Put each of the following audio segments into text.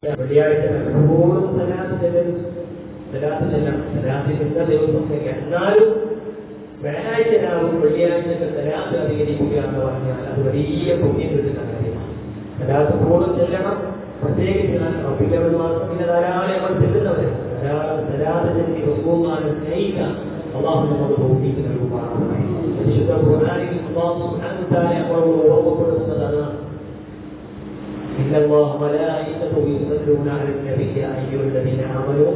വെള്ളിയാഴ്ച എപ്പോഴും സലാത്തിന്റെ ദിവസമൊക്കെ എന്നാലും വ്യാഴാഴ്ച രാവും വെള്ളിയാഴ്ച സലാത്ത് അധികരിക്കുക എന്ന് പറഞ്ഞാൽ അത് വലിയ പുണ്യം കിട്ടുന്ന കാര്യമാണ്. സലാത്ത് കൂടുതൽ ചെല്ലണം. പ്രത്യേകിച്ച് ഫെബ്രുവരി മാസം പിന്നെ ധാരാളം നമ്മൾ ചെല്ലുന്നവരാണ്. ധാരാളം സലാത്ത് ചെല്ലി റസൂലുള്ളാഹിനെ സ്നേഹിക്കാൻ അല്ലാഹു നമുക്ക് തൗഫീഖ് നൽകുമാറാകട്ടെ. വിശുദ്ധ ഖുർആനിൽ അല്ലാഹു സുബ്ഹാനഹു വ തആല നമ്മളോട് ഓർമ്മപ്പെടുത്തുന്നതാണ് إن الله وملائكته يصلون على النبي يا أيها الذين آمنوا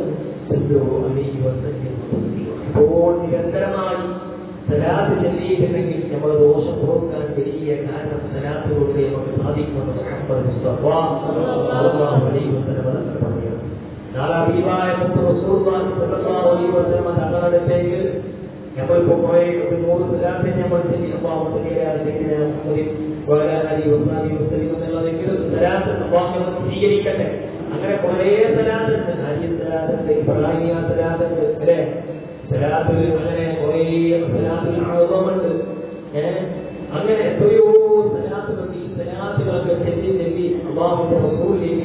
صلوا عليه وسلموا تسليما. അപ്പോൾ നിരന്തരമായി സലാത്ത് ചൊല്ലിയിട്ടുണ്ടെങ്കിൽ നമ്മുടെ ദോഷം പോക്കാൻ വലിയ കാരണം സലാത്തിലൂടെ നമുക്ക് സാധിക്കുമെന്ന് മുഹമ്മദ് മുസ്തഫ സല്ലല്ലാഹു അലൈഹി വസല്ലം പറഞ്ഞു. നാളെ ഹബീബായ റസൂലുള്ളാഹി സ്വല്ലല്ലാഹു അലൈഹി വസല്ലം തങ്ങളുടെ അടുത്തേക്ക് നമ്മൾ പോയി ഒരു 100 സലാത്ത് നമ്മൾ ചൊല്ലി അല്ലാഹു സ്വീകരിക്കട്ടെ. അങ്ങനെ കുറേ സലാത്തുണ്ട്. സലാത്തുണ്ട്, ഇബ്രാഹിമിയ സലാത്തുണ്ട്, അല്ലെ? സലാത്ത് അങ്ങനെ കുറേ സലാത്തുൽ അഅ്ളമുണ്ട്. അങ്ങനെ എത്രയോ സലാത്തുകളുണ്ട്. ഈ സലാത്തുകളൊക്കെ ചൊല്ലി അല്ലാഹുവിന്റെ റസൂലിലേക്ക്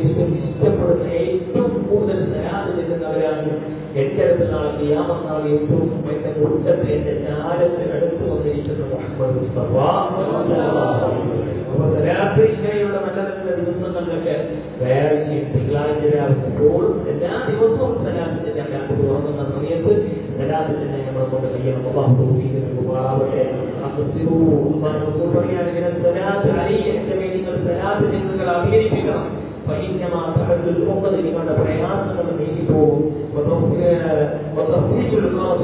ഇഷ്ടപ്പെടുന്ന ഏറ്റവും കൂടുതൽ സലാത്ത് ചെല്ലുന്നവരാണ് എന്റെ അടുത്ത് നാളെ ഖിയാമത്ത് നാൾ ഏറ്റവും എന്റെ കൂട്ടത്തിൽ എന്റെ ചാരത്തിന് അടുത്ത് വന്നിരിക്കുന്ന മുഹമ്മദ് മുസ്തഫ സല്ലല്ലാഹു അലൈഹി വസല്ലം. അപ്പോൾ സലാത്ത് ഇങ്ങനെയുള്ള നല്ല നല്ല ദിവസങ്ങളിലൊക്കെ വേറെ തിങ്കളാഴ്ച രാവിലെ എല്ലാ ദിവസവും സലാത്ത് ചെല്ലാൻ തുറങ്ങുന്ന സമയത്ത് സലാത്ത് ചെല്ലാൻ നമ്മളെ കൊണ്ട് കഴിയണം. അല്ലാഹു തൗഫീഖ് നൽകുമാറാകട്ടെ. നിങ്ങൾ സലാത്ത് നിങ്ങൾ അഭിനയിപ്പിക്കണം. നിങ്ങളുടെ പ്രയാസങ്ങൾ നീങ്ങിപ്പോകും.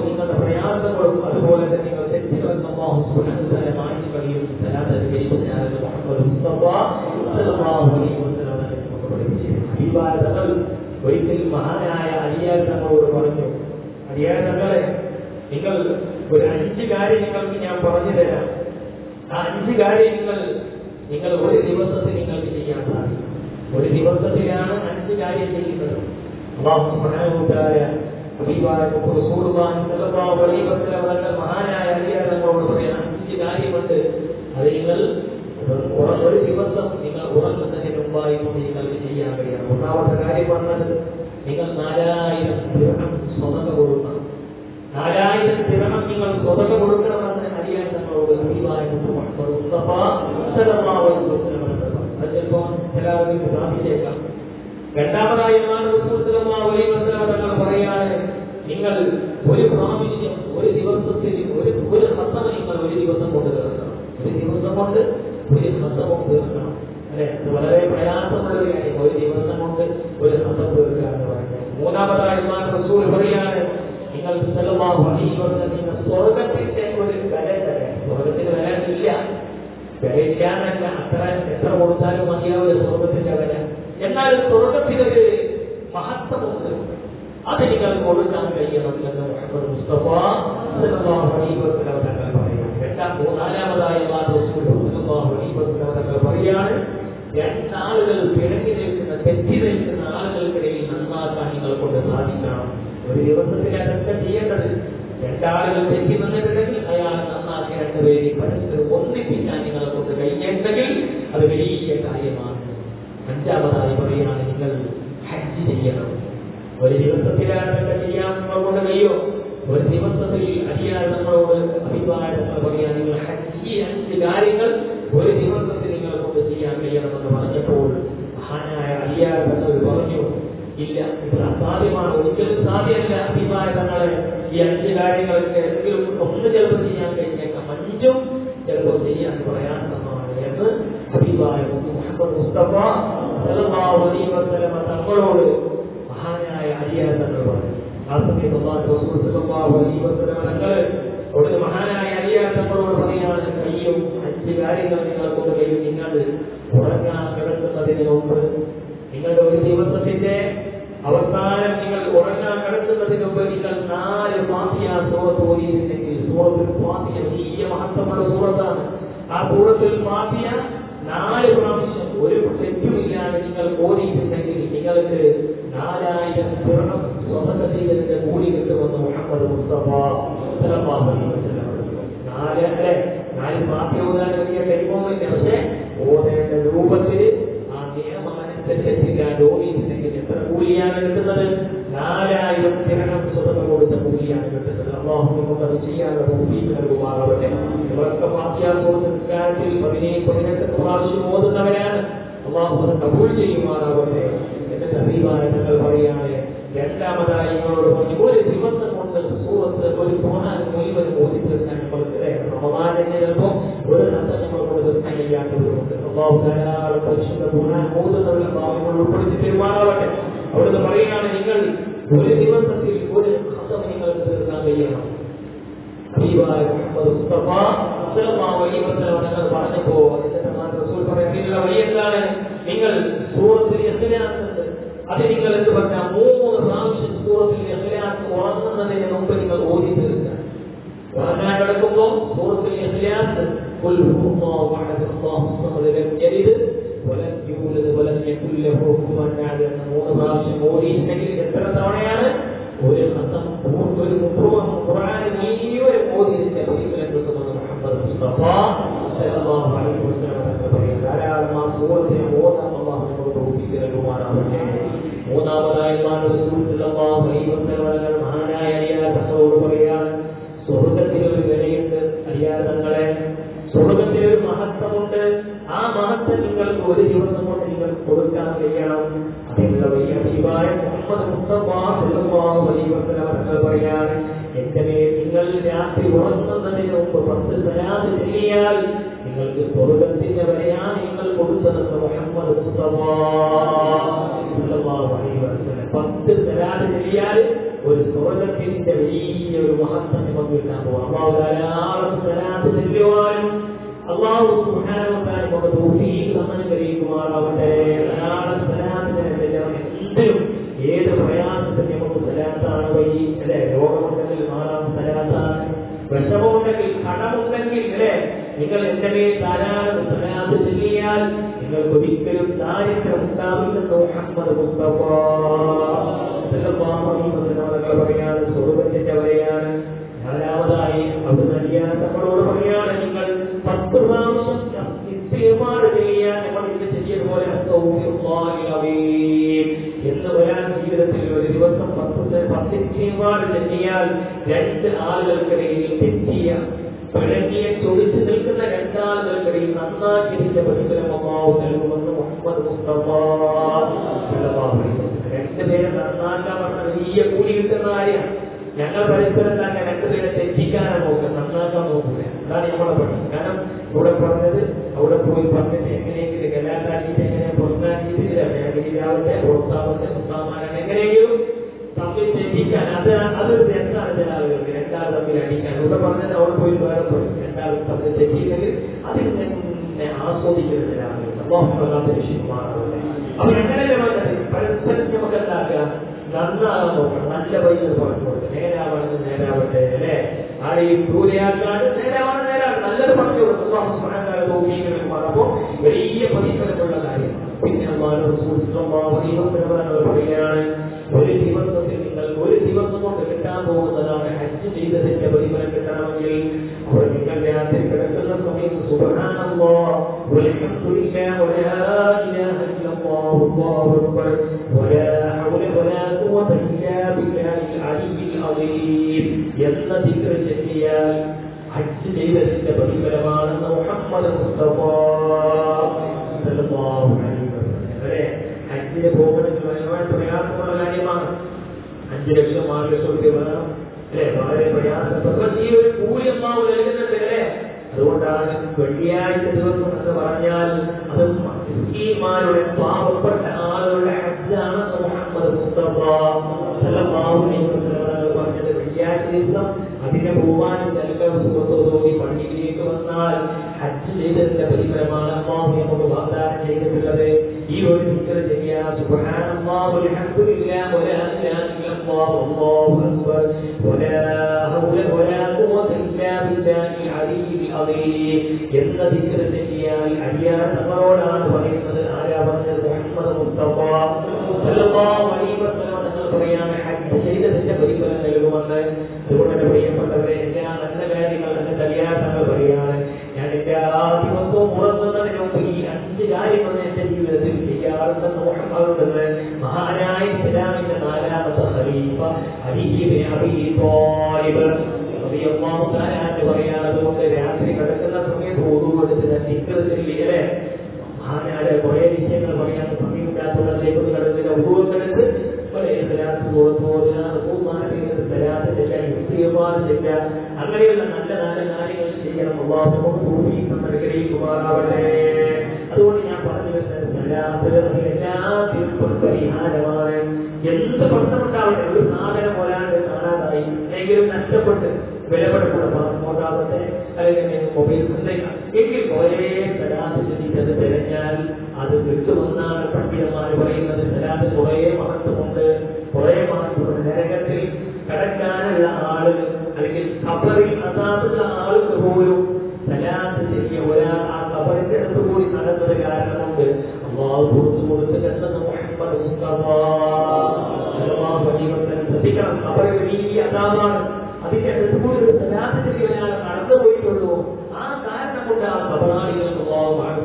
നിങ്ങളുടെ പ്രയാസങ്ങളും അതുപോലെ തന്നെ നിങ്ങൾ തെറ്റുകളെന്ന് അല്ലാഹു സുബ്ഹാനഹു വ തആല മാറ്റി കളയും. സലാത്ത് അധികരിപ്പിച്ചാൽ മുഹമ്മദ് മുസ്തഫ സല്ലല്ലാഹു അലൈഹി വസല്ലം നമുക്ക് പഠിപ്പിച്ചിരുന്നു. ഈ വാരങ്ങൾ ഒരിക്കൽ മഹാനായ അലിയാർ തങ്ങളോട് പറഞ്ഞു, അലിയാർ തങ്ങളെ, നിങ്ങൾ ഒരു 5 കാര്യം നിങ്ങൾക്ക് ഞാൻ പറഞ്ഞു തരാം. ആ 5 കാര്യങ്ങൾ നിങ്ങൾ ഒരു ദിവസത്തിൽ നിങ്ങൾക്ക് ചെയ്യാൻ സാധിക്കും. ഒരു ദിവസത്തിലാണ് 5 കാര്യം ചെയ്യുന്നത്. അല്ലാഹു സുബ്ഹാനഹു വ തആല ഹബീബായ റസൂലുള്ളാഹി സ്വല്ലല്ലാഹു അലൈഹി വസല്ലം തങ്ങൾ മഹാനായ അലിയാർ തങ്ങളോട് പറയുന്ന 5 കാര്യമുണ്ട്. അത് നിങ്ങൾ ഒരു ദിവസം നിങ്ങൾ ഉറങ്ങുന്നതിന് മുമ്പായി നിങ്ങൾക്ക് ചെയ്യാൻ കഴിയണം. ഒന്നാമത്തെ കാര്യം പറഞ്ഞത് നിങ്ങൾ 4000 ദിർഹം സ്വതക്ക കൊടുക്കണം. 4000 ദിർഹം നിങ്ങൾ സ്വതക്ക കൊടുക്കണമെന്ന് അലിയാർ തങ്ങളോട് ഹബീബായ മുഹമ്മദ് മുസ്തഫ സല്ലല്ലാഹു അലൈഹി വസല്ലം അത് ചിലപ്പോൾ എല്ലാവർക്കും സാധിച്ചേക്കാം. രണ്ടാമതായി തങ്ങൾ പറയാണ്, നിങ്ങൾ ഒരു പ്രാവശ്യം ഒരു ദിവസത്തിൽ ഒരു ഹത്തം നിങ്ങൾ ഒരു ദിവസം കൊണ്ട് തീർക്കണം. ഒരു ദിവസം കൊണ്ട് ഒരു ഹത്തം തീർക്കണം. അല്ലെ? വളരെ പ്രയാസമുള്ള ഒരു കാര്യം. ഒരു ദിവസം കൊണ്ട് ഒരു ഹത്തം തീർക്കുക എന്ന് പറയുന്നത്. മൂന്നാമതായി റസൂൽ പറയാണ്, നിങ്ങൾ സല്ലല്ലാഹു അലൈഹി വസല്ലം നിങ്ങൾ സ്വർഗത്തിന്റെ ഒരു വില തരാം. സ്വർഗത്തിന് വില ഇല്ല, വിലയില്ലാന്നല്ല, അത്ര എത്ര കൊടുത്താലും മതിയാവില്ല സ്വർഗത്തിന്റെ വില. എന്നാൽ സ്വർഗത്തിനൊരു മഹത്വമുണ്ട്, അത് നിങ്ങൾ കൊടുക്കാൻ കഴിയണം എന്ന് മുഹമ്മദ് മുസ്തഫ സല്ലല്ലാഹു അലൈഹി വസല്ലം തങ്ങൾ പറയുന്നു. നാലാമതായി റസൂൽ സല്ലല്ലാഹു അലൈഹി വസല്ലം തങ്ങൾ പറയാണ്, 2 ആളുകൾ പിണങ്ങി നിൽക്കുന്ന തെറ്റി നിൽക്കുന്ന ആളുകൾക്കിടയിൽ നന്നാക്കാൻ നിങ്ങൾ കൊണ്ട് സാധിക്കണം. ഒരു ദിവസത്തിൽ അതൊക്കെ ചെയ്യേണ്ടത്. 2 ആളുകൾ തെറ്റി നിന്നിട്ടുണ്ടെങ്കിൽ അയാൾ നന്നാക്കി 2 പേരെ പരസ്പരം ഒന്നിപ്പിക്കാൻ നിങ്ങളെ കൊണ്ട് കഴിഞ്ഞിട്ടുണ്ടെങ്കിൽ അത് വലിയ കാര്യമാണ്. 5ാമതായി പറയുകയാണ്, നിങ്ങൾ ഹജ്ജ് ചെയ്യണം. ഒരു ദിവസത്തിലാണ് അതൊക്കെ ചെയ്യാൻ നമ്മളെ കൊണ്ട് കഴിയോ? ഒരു ദിവസത്തിൽ അലിയാർ നമ്മളോട് അഭിപ്രായങ്ങൾ പറയാൻ, നിങ്ങൾ ഹജ്ജ് 5 കാര്യങ്ങൾ ഒരു ദിവസത്തിൽ നിങ്ങളെ കൊണ്ട് ചെയ്യാൻ കഴിയണമെന്ന് പറഞ്ഞപ്പോൾ മഹാനായ അലിയാർ തങ്ങൾ പറഞ്ഞു, ഇല്ല, ഇത് അസാധ്യമാണ്, ഒരിക്കലും സാധ്യമല്ല അഭിപ്രായ തങ്ങളെ. ഈ 5 കാര്യങ്ങൾക്ക് എന്തെങ്കിലും ഒന്ന് ചിലപ്പോൾ ചെയ്യാൻ കഴിഞ്ഞേക്കാം, 5ഉം ചിലപ്പോൾ ചെയ്യാൻ പ്രയാസമാണ് എന്ന് ഹബീബായ മുഹമ്മദ് മുസ്തഫ സല്ലല്ലാഹു അലൈഹി വസല്ലം തങ്ങളോട് മഹാനായ അലിയാർ തങ്ങൾ പറഞ്ഞു. ആ സമയത്ത് റസൂൽ സല്ലല്ലാഹു അലൈഹി വസല്ലം തങ്ങൾ ഒരു മഹാനായ അലിയാർ തങ്ങളോട് പറയുകയാണ്, കഴിയും 5 കാര്യങ്ങൾ നിങ്ങളെ കൊണ്ട് കഴിയും. നിങ്ങൾ ഉറങ്ങാൻ കിടക്കുന്നതിന് മുമ്പ്, നിങ്ങളുടെ ഒരു ദിവസത്തിന്റെ അവസാനം നിങ്ങൾ ഉറങ്ങാൻ കിടക്കുന്നതിന് മുമ്പ് നിങ്ങൾ 4 ഫാത്തിഹ സൂറത്ത് ഓതിയിട്ടുണ്ടെങ്കിൽ, സൂറത്തുൽ ഫാത്തിഹ വലിയ മഹത്വമുള്ള സൂറത്താണ്. ആ സൂറത്തുൽ ഫാത്തിഹ 4 പ്രാവശ്യം ഒരു തെറ്റുമില്ലാതെ നിങ്ങൾ ഓതിയിട്ടുണ്ടെങ്കിൽ നിങ്ങൾക്ക് 4000 ദിർഹം സ്വതക്ക ചെയ്തതിന്റെ കൂലി കിട്ടുമെന്ന് മുഹമ്മദ് മുസ്തഫ സല്ലല്ലാഹു അലൈഹി വസല്ലം. 4 ഫാത്തിഹ ഓതാൻ വലിയ കഴിവൊന്നുമില്ല, പക്ഷേ ഓതേണ്ട രൂപത്തിൽ ആ നിയമമനുസരിച്ച് രോഗിക്ക് എത്ര കൂലിയാണ് കിട്ടുന്നത്? 4000 ദിർഹം സ്വതന്ത്ര കൊടുത്ത കൂലിയാണ് കിട്ടുന്നത്. അല്ലാഹു നമുക്കത് ചെയ്യാനുള്ള തൗഫീഖ് നൽകുമാറാവട്ടെ. ഇവരൊക്കെ ഫാത്തിഹ സൂറത്ത് നിസ്കാരത്തിൽ 18 പ്രാവശ്യം ഓതുന്നവരാണ്. അല്ലാഹു അത് കബൂൽ ചെയ്യുമാറാവട്ടെ. എന്നിട്ട് ഹബീബായ തങ്ങൾ പറയാണ്, രണ്ടാമതായി നിങ്ങളോട് പറഞ്ഞു, ഒരു ദിവസം കൊണ്ട് സൂറത്ത് ഒരു ഖുർആൻ മുഴുവൻ ഓതി തീർക്കാൻ നമ്മൾക്ക് റമദാനിൽ ചിലപ്പോൾ ഒരു ദിവസം നമ്മളോട് തീർക്കാൻ കഴിയാത്തവരുണ്ട്. അല്ലാഹു ധാരാളം പരിശുദ്ധ ഖുർആൻ ഓതുന്നവരുടെ ഭാവങ്ങൾ ഉൾപ്പെടുത്തി പെരുമാറാവട്ടെ. അവിടുന്ന് പറയുകയാണ്, നിങ്ങൾ ഒരു ദിവസത്തിൽ ഒരു ഖതം നിങ്ങൾക്ക് തീർക്കാൻ കഴിയണം. ഹബീബായ മുഹമ്മദ് മുസ്തഫ സല്ലല്ലാഹു അലൈഹി വസല്ലം തങ്ങൾ പറഞ്ഞപ്പോൾ റസൂൽ പറയുന്ന വഴി എന്താണ്? നിങ്ങൾ സൂറത്തുൽ ഇഖ്ലാസ് അത് നിങ്ങൾ എന്ത് പറഞ്ഞാൽ 3 പ്രാവശ്യം സൂറത്തുൽ ഇഖ്ലാസ് ഉറങ്ങുന്നതിന് മുമ്പ് നിങ്ങൾ ഓതി തീർക്കുക. ഉറങ്ങാൻ കിടക്കുമ്പോൾ സൂറത്തുൽ ഇഖ്ലാസ് ഖുൽ ഹുവല്ലാഹു അഹദ് അല്ലാഹു സമദ് ലം യലിദ് വലം യൂലദ് വലം യകുൽ ലഹു കുഫുവൻ അഹദ് എന്ന 3 പ്രാവശ്യം ഓതിയില്ലെങ്കിൽ എത്ര തവണയാണ്? ഒരു ഖതം ഒരു ഖുർആൻ മുഴുവൻ ഓതിയിട്ട് പ്രതിഫലം കിട്ടുമെന്ന് മുഹമ്മദ് മുസ്തഫ സല്ലല്ലാഹു അലൈഹി വസല്ലം പറയുന്നു. ധാരാളം ആ സൂറത്തിനെ ഓതാൻ അല്ലാഹു നമുക്ക് തൗഫീഖ് നൽകുമാറാവട്ടെ. മൂന്നാമതായി റസൂൽ സല്ലല്ലാഹു അലൈഹി വസല്ലം മഹാനായ അലിയാർ തങ്ങളോട് പറയുകയാണ്, സ്വർഗ്ഗത്തിൽ ഒരു വിലയുണ്ട് അലിയാർ തങ്ങളെ. സ്വർഗ്ഗത്തിൽ ഒരു മഹത്വമുണ്ട്. ആ മഹത്വം നിങ്ങൾക്ക് ഒരു ദിവസം കൊണ്ട് നിങ്ങൾക്ക് കൊടുക്കാൻ കഴിയണം. അതിനുള്ള വലിയ ഹബീബായ മുഹമ്മദ് മുസ്തഫ സല്ലല്ലാഹു അലൈഹി വസല്ലം തങ്ങൾ പറയാണ്, എന്റെ മേൽ നിങ്ങൾ രാത്രി ഉറങ്ങുന്നതിന് മുമ്പ് 10 സലാത്ത് ചൊല്ലിയാൽ നിങ്ങൾക്ക് സ്വർഗ്ഗത്തിന്റെ വിലയാണ് നിങ്ങൾ കൊടുത്തതെന്ന് മുഹമ്മദ് മുസ്തഫ സല്ലല്ലാഹു അലൈഹി വസല്ലം. 10 സലാത്ത് ചൊല്ലിയാൽ ഒരു സ്വർഗ്ഗത്തിന്റെ വലിയൊരു മഹത്വം നമുക്ക് കിട്ടാൻ പോകും. അല്ലാഹു ധാരാളം സലാത്ത് ചൊല്ലുവാനും അല്ലാഹു സുബ്ഹാനഹു വ തആല നമുക്ക് തൗഫീഖ് നൽകുമാറാവട്ടെ. ധാരാളം സലാത്ത് ചൊല്ലണം. എന്തിനും ഏത് പ്രയാസത്തിന് നമുക്ക് സലാത്താണ് വഴി അല്ലെ? രോഗമുണ്ടെങ്കിൽ മാറാൻ സലാത്താണ്, വിഷമമുണ്ടെങ്കിൽ കടമുണ്ടെങ്കിൽ അല്ലെ, നിങ്ങൾ എന്റെ മേൽ ധാരാളം സലാത്ത് ചൊല്ലിയാൽ നിങ്ങൾക്ക് ഒരിക്കലും ദാരിദ്ര്യം ഉണ്ടാവില്ലെന്ന് മുഹമ്മദ് മുസ്തഫ സല്ലല്ലാഹു അലൈഹി വസല്ലം പറയാണ്, സ്വർഗ്ഗത്തിന്റെ വരെയാണ്. നാലാമതായി അവിടുന്ന് അലിയാർ നമ്മളോട് പറയാണ്, നിങ്ങൾ 10 പ്രാവശ്യം ഇസ്തിഗ്ഫാർ ചെയ്യാൻ നമ്മൾ ഇത് ചെയ്തതുപോലെ എന്ന് വരാൻ ജീവിതത്തിൽ ഒരു ദിവസം 10 ഇസ്തിഗ്ഫാർ ചെയ്യാൽ 2 ആളുകൾക്കിടയിൽ തെറ്റിയ പിഴങ്ങിയ ചൊടിച്ചു നിൽക്കുന്ന 2 ആളുകൾക്കിടയിൽ നന്നാക്കിയ പ്രതിഫലം അല്ലാഹു നൽകുമെന്ന് മുഹമ്മദ് മുസ്തഫ സല്ലല്ലാഹു അലൈഹി വസല്ലം. 2 പേരെ നന്നാക്കാൻ പറഞ്ഞ വലിയ കൂലി കിട്ടുന്ന കാര്യമാണ്. ഞങ്ങൾ പരസ്പരം തന്നെ 2 പേരെ തെറ്റിക്കാനാണ് നോക്കുക, നന്നാക്കാൻ നോക്കുക. അതാണ് നമ്മളെ പണി. കാരണം ഇവിടെ പറഞ്ഞത് അവിടെ പോയി പറഞ്ഞിട്ട് എങ്ങനെയെങ്കിലും ഗലാട്ടാക്കിയിട്ട് എങ്ങനെ പുറത്താക്കിയിട്ട് മേഖലയിലാവട്ടെ പുറത്താവട്ടെ പുറത്താമാരാണ് എങ്ങനെയെങ്കിലും തമ്മിൽ തെറ്റിക്കാൻ അതൊരു രണ്ടാണ്. ചില ആളുകൾക്ക് 2 ആൾ തമ്മിൽ അടിക്കാൻ ഇവിടെ പറഞ്ഞത് അവിടെ പോയി വേറെ പോയി 2 ആൾ തമ്മിൽ തെറ്റിയില്ലെങ്കിൽ അതിൽ തന്നെ ആസ്വദിക്കുന്ന ചില ആളുകൾ അല്ലാഹു രക്ഷിക്കുമാറാവട്ടെ. അപ്പൊ എങ്ങനെയല്ലേ പറഞ്ഞത്? പരസ്പരം നമുക്ക് എന്താക്കുക, നന്നാകാൻ നോക്കണം. നല്ല പൈസ പറഞ്ഞു കൊടുക്കുക, നേരാവണമെന്ന് നേരാവട്ടെ അല്ലെ, ആരെയും ദൂരെയാക്കാണ്ട് നേരാവണം നേരാണ് നല്ലത് പറഞ്ഞു കൊടുക്കും. അപ്പോ വലിയ പ്രതിഫലമുള്ള കാര്യമാണ്. പിന്നെ പറയുകയാണ്, ഒരു ദിവസത്തിൽ നിങ്ങൾ ഒരു ദിവസം കൊണ്ട് കിട്ടാൻ പോകുന്നതാണ് ഹജ്ജ് ചെയ്തതിന്റെ പ്രതിഫലം കിട്ടണമെങ്കിൽ അവിടെ നിങ്ങൾ രാത്രി കിടക്കുന്ന സമയത്ത് സുബ്ഹാനല്ലാഹ് വൽഹംദുലില്ലാഹി വലാ ഇലാഹ ഇല്ലല്ലാഹു അല്ലാഹു അക്ബർ വലാ ഹൗല വലാ ഖുവത ഇല്ലാ ബില്ലാഹിൽ അലിയിൽ അദീം എന്ന ദിക്ർ ചൊല്ലിയാൽ ഹജ്ജ് ചെയ്തതിന്റെ പ്രതിഫലമാണെന്ന് മുഹമ്മദ് മുസ്തഫ സല്ലല്ലാഹു അലൈഹി വസല്ലം. ഹജ്ജിന് പോകുന്നത് വളരെ പ്രയാസമുള്ള കാര്യമാണ്. 5 ലക്ഷം 6 ലക്ഷം രൂപ വേണം അല്ലെ, വളരെ പ്രയാസപ്പെട്ട ഈ ഒരു കൂലി അല്ലാഹു നൽകുന്നുണ്ട് അല്ലെ. അതുകൊണ്ടാണ് വെള്ളിയാഴ്ച ദിവസം എന്ന് പറഞ്ഞാൽ അത് മിസ്കീന്മാരുടെ പാവപ്പെട്ട ആളുകളുടെ ഹജ്ജാണെന്ന് മുഹമ്മദ് മുസ്തഫ സല്ലല്ലാഹു അലൈഹി വസല്ലം പറഞ്ഞത്. വെള്ളിയാഴ്ച ദിവസം അതിനെ പോകാനും നൽകി പള്ളിയിലേക്ക് വന്നാൽ ഹജ്ജ് ചെയ്തതിന്റെ പ്രതിഫലമാണ് അല്ലാഹു നമുക്ക് വാഗ്ദാനം ചെയ്തിട്ടുള്ളത്. ഈ ഒരു ദിക്ർ ചെയ്യാൻ സുബ്ഹാനല്ലാഹി വൽഹംദുലില്ലാഹി വലാ ഇലാഹ ഇല്ലല്ലാഹു അല്ലാഹു അക്ബർ വലാ ഹൗല വലാ ഖുവത ഇല്ലാ ബില്ലാഹിൽ അലിയിൽ അദീം എന്ന ദിക്ർ ചെയ്യാൻ അലിയാർ തങ്ങളോടാണ് പറയുന്നത്. ആരാ പറഞ്ഞത്? മുഹമ്മദ് മുസ്തഫ സല്ലല്ലാഹു അലൈഹി വസല്ലം തങ്ങൾ പറയാണ്, ഹജ്ജ് ചെയ്തതിന്റെ പ്രതിഫലം നൽകുമെന്ന്. അതുകൊണ്ട് പ്രിയപ്പെട്ടവരെ, എല്ലാ നല്ല കാര്യങ്ങൾ എന്റെ അലിയാർ തങ്ങൾ പറയാണ്, ഞാൻ എന്റെ ആ ദിവസവും ഉറങ്ങുന്നതിന് മുമ്പ് ഈ 5 കാര്യങ്ങൾ എന്റെ ജീവിതത്തിൽ ചെയ്യാൻ പറയാതുകൊണ്ട് രാത്രി കിടക്കുന്ന സമയത്ത് ഓടുകൊടുത്ത് നിൽക്കുന്നതില്ലേ ആനാട് കുറെ വിഷയങ്ങൾ പറയാൻ സമയമില്ലാത്തവരിലേക്ക് കിടന്നില്ല ഉരുവെടുത്ത് അങ്ങനെയുള്ള നല്ല നല്ല കാര്യങ്ങൾ ചെയ്യണം. അനുഗ്രഹിക്കുമാറാവട്ടെ. അതുകൊണ്ട് ഞാൻ പറഞ്ഞു വരുന്നത് എല്ലാത്തിനും പരിഹാരമാണ്. എന്ത് പ്രശ്നമുണ്ടാവട്ടെ, ഒരു സാധനം ഒരാണ്ട് കാണാതായി എങ്കിലും നഷ്ടപ്പെട്ട് വിലപ്പെടപ്പെട്ട പണമോട്ടാവട്ടെ അല്ലെങ്കിൽ മൊബൈൽ എങ്കിൽ കുറേ സ്ഥലത്ത് ചിന്തിച്ചത് തിരഞ്ഞാൽ അത് കിട്ടുമെന്നാണ് പണ്ഡിതന്മാർ പറയുന്നത്. സ്ഥലത്ത് കുറേ മഹത്വമുണ്ട്, കുറേ മഹത്വമുണ്ട്. നരകത്തിൽ കടക്കാനുള്ള ആളുകൾ അല്ലെങ്കിൽ ഖബറിൽ അസാധുള്ള ആളുകൾ പോലും സ്ഥലത്ത് ചെറിയ ഒരാൾ ആ ഖബറിന്റെ അടുത്ത് കൂടി നടന്നത് കാരണമുണ്ട് അല്ലാഹു പുറത്തു കൊടുത്തിട്ടുണ്ടെന്ന് മുഹമ്മദ് മുസ്തഫ സല്ലല്ലാഹു അലൈഹി വസല്ലം ശ്രദ്ധിക്കണം. ഖബറിൽ വലിയ അസാധാണ്. അതിന്റെ അടുത്ത് കൂടി ഒരു സ്ഥലത്ത് ചെറിയ ഒരാൾ കടന്നുപോയിട്ടുള്ളൂ. ആ കാരണം കൊണ്ട് ആ ഖബറാളികൾക്ക്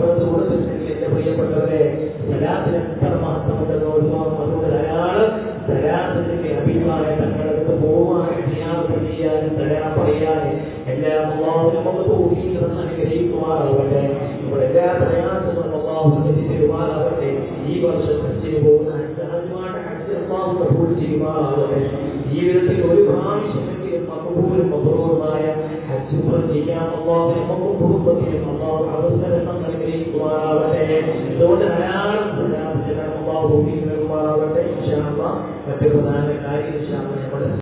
പുറത്ത് കൊടുത്തിട്ടുണ്ടെങ്കിൽ എന്റെ പ്രിയപ്പെട്ടവരെ സ്ഥലത്തിന് എത്ര മഹത്വമുണ്ടെന്ന് ഓർമ്മ. അതുകൊണ്ട് ധാരാളം സ്ഥലത്തിന്റെ അഭിപ്രായം തങ്ങളടുത്ത് പോകാനും ചെയ്യാനും തരാൻ പറയാനും എല്ലാം നമുക്ക് തോന്നിയിരുന്ന് അനുഗ്രഹിക്കുമാറാവട്ടെ. നമ്മുടെ എല്ലാ പ്രയാസങ്ങളും ചെയ്യുമാറാവട്ടെ. ഈ വർഷം ഹജ്ജിന് പോകുന്ന ചെയ്യുമാറാവട്ടെ. ജീവിതത്തിൽ ഒരു പ്രാവശ്യമെങ്കിലും മഖബൂലും മബ്റൂറുമായ ഹജ്ജ് ചെയ്യാൻ നമുക്ക് കുടുംബത്തിനും അല്ലാഹു അവസരം അനുഗ്രഹിക്കുമാറാവട്ടെ. അതുകൊണ്ട് ധാരാളം ഭൂമിയിൽ വരുമാറാവട്ടെ. ഇൻഷാ അല്ലാഹ് മറ്റു പ്രധാന കാര്യം നമ്മുടെ